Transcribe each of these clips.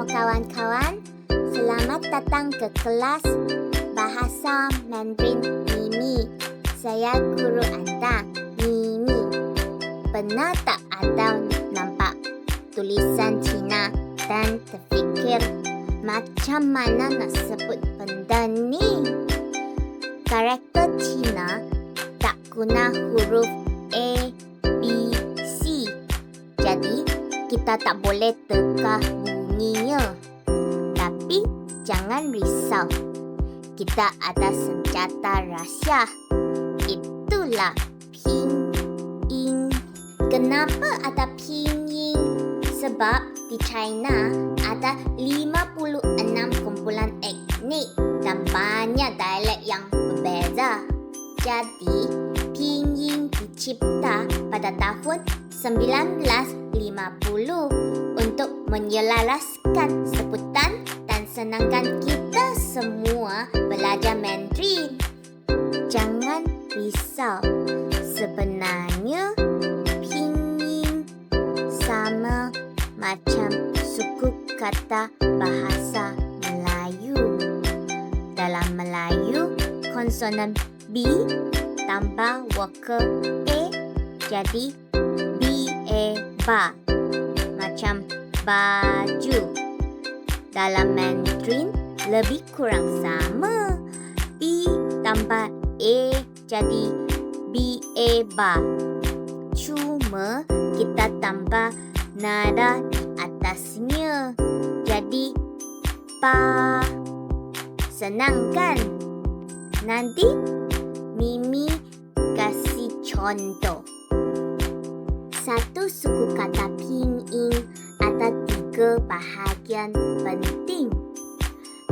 semua kawan-kawan. Selamat datang ke kelas Bahasa Mandarin Mimi. Saya guru anda, Mimi. Pernah tak anda nampak tulisan Cina dan terfikir macam mana nak sebut benda ni? Karakter Cina tak guna huruf A, B, C. Jadi, kita tak boleh teka bunyinya. Tapi, jangan risau. Kita ada senjata rahsia. Itulah pinyin. Kenapa ada pinyin? Sebab di China ada 56 kumpulan etnik dan banyak dialek yang berbeza. Jadi, pinyin dicipta pada tahun 1950 untuk menyelaraskan sebutan dan senangkan kita semua belajar Mandarin. Jangan risau. Sebenarnya, pinyin sama macam suku kata bahasa Melayu. Dalam Melayu, konsonan B tambah vokal A jadi ba, macam baju. Dalam Mandarin lebih kurang sama. B tambah A jadi ba. Cuma kita tambah nada di atasnya. Jadi pa. Senang kan? Nanti Mimi kasih contoh. Satu suku kata pinyin ada 3 bahagian penting.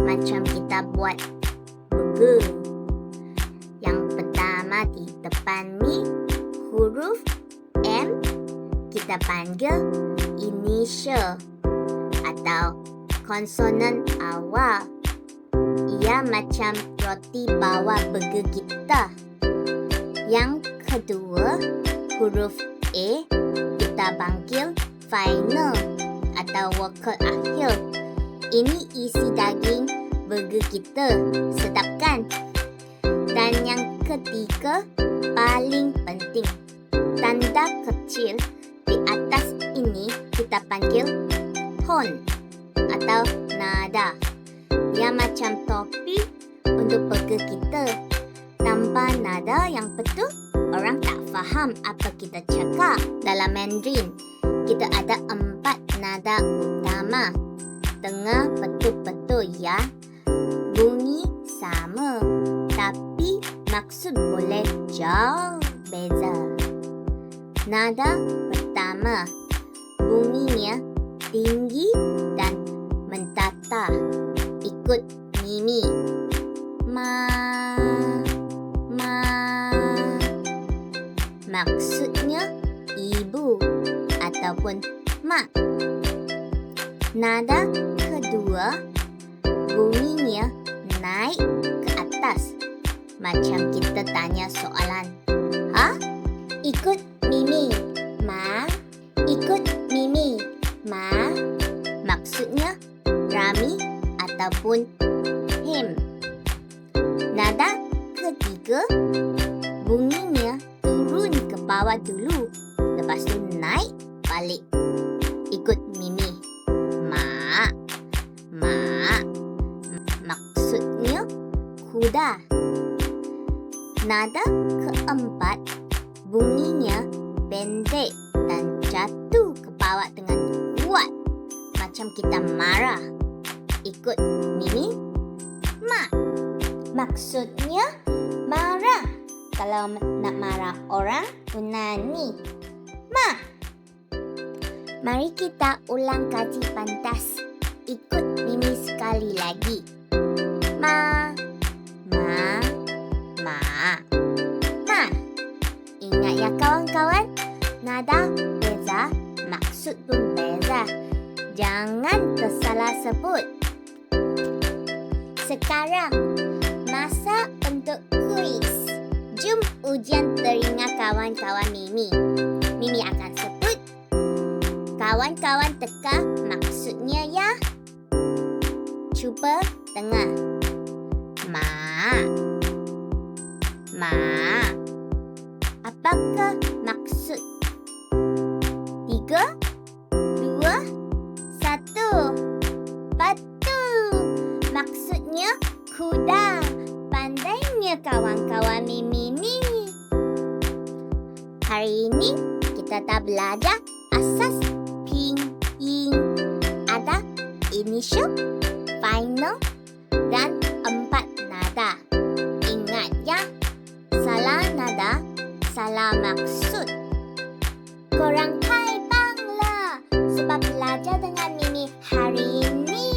Macam kita buat burger. Yang pertama di depan ni huruf M kita panggil initial atau konsonan awal. Ia macam roti bawah burger kita. Yang kedua huruf A kita panggil final atau vokal akhir. Ini isi daging burger kita. Sedap kan? Dan yang ketiga paling penting, tanda kecil di atas ini kita panggil tone atau nada. Ia macam topi untuk burger kita. Tanpa nada yang betul, orang tak faham apa kita cakap. Dalam Mandarin, kita ada 4 nada utama. Dengar betul-betul ya. Bunyi sama, tapi maksud boleh jauh beza. Nada pertama, bunyinya tinggi dan mentata. Ikut Mimi. Ma. Maksudnya ibu ataupun mak. Nada kedua, bunyinya naik ke atas. Macam kita tanya soalan. Ha? Ikut Mimi. Ma. Ikut Mimi. Ma. Maksudnya Rami ataupun him. Nada ketiga, bunyinya turun ke bawah dulu. Lepas tu naik balik. Ikut Mimi. Mak. Mak. Maksudnya kuda. Nada keempat, bunyinya pendek dan jatuh ke bawah dengan kuat. Macam kita marah. Ikut Mimi. Mak. Maksudnya marah. Kalau nak marah orang, guna ni. Ma. Mari kita ulang kaji pantas. Ikut Mimi sekali lagi. Ma. Ma. Ma. Ma. Ingat ya kawan-kawan, nada beza, maksud pun beza. Jangan tersalah sebut. Sekarang, masa untuk kuis. Jom ujian telinga kawan-kawan Mimi. Mimi akan sebut. Kawan-kawan teka maksudnya ya. Cuba dengar. Ma. Ma. Apakah maksud? 3, 2, 1. Betul. Maksudnya kuda. Pandainya kawan-kawan Mimi ni. Hari ini kita dah belajar asas pinyin. Ada initial, final dan 4 nada. Ingat ya, salah nada, salah maksud. Korang haibanglah sebab belajar dengan Mimi hari ini.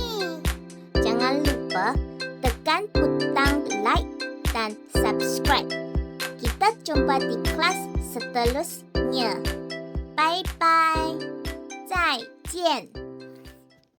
Jangan lupa tekan butang like dan subscribe. Kita jumpa di kelas seterusnya.